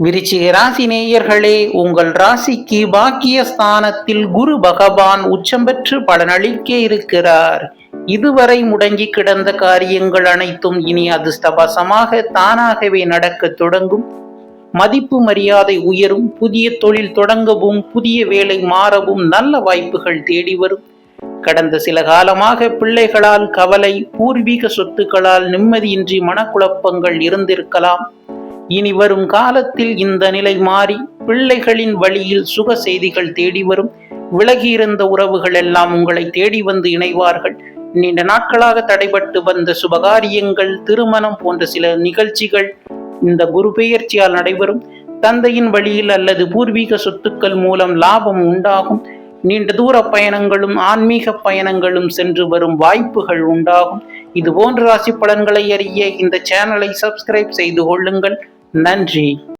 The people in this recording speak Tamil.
விருச்சிக ராசி நேயர்களே, உங்கள் ராசிக்கு பாக்கியஸ்தானத்தில் குரு பகவான் உச்சம் பெற்று பலனளிக்க இருக்கிறார். இதுவரை முடங்கி கிடந்த காரியங்கள் அனைத்தும் இனி அதிர்ஷ்டவசமாக தானாகவே நடக்க தொடங்கும். மதிப்பு மரியாதை உயரும். புதிய தொழில் தொடங்கவும் புதிய வேலை மாறவும் நல்ல வாய்ப்புகள் தேடி வரும். கடந்த சில காலமாக பிள்ளைகளால் கவலை, பூர்வீக சொத்துக்களால் நிம்மதியின்றி மனக்குழப்பங்கள் இருந்திருக்கலாம். இனி வரும் காலத்தில் இந்த நிலை மாறி பிள்ளைகளின் வழியில் சுக செய்திகள் தேடி வரும். விலகியிருந்த உறவுகள் எல்லாம் உங்களை தேடி வந்து இணைவார்கள். நீண்ட நாட்களாக தடைபட்டு வந்த சுபகாரியங்கள், திருமணம் போன்ற சில நிகழ்ச்சிகள் இந்த குரு பெயர்ச்சியால் நடைபெறும். தந்தையின் வழியில் அல்லது பூர்வீக சொத்துக்கள் மூலம் லாபம் உண்டாகும். நீண்ட தூர பயணங்களும் ஆன்மீக பயணங்களும் சென்று வரும் வாய்ப்புகள் உண்டாகும். இது போன்ற ராசி பலன்களை அறிய இந்த சேனலை சப்ஸ்கிரைப் செய்து கொள்ளுங்கள். நன்றி.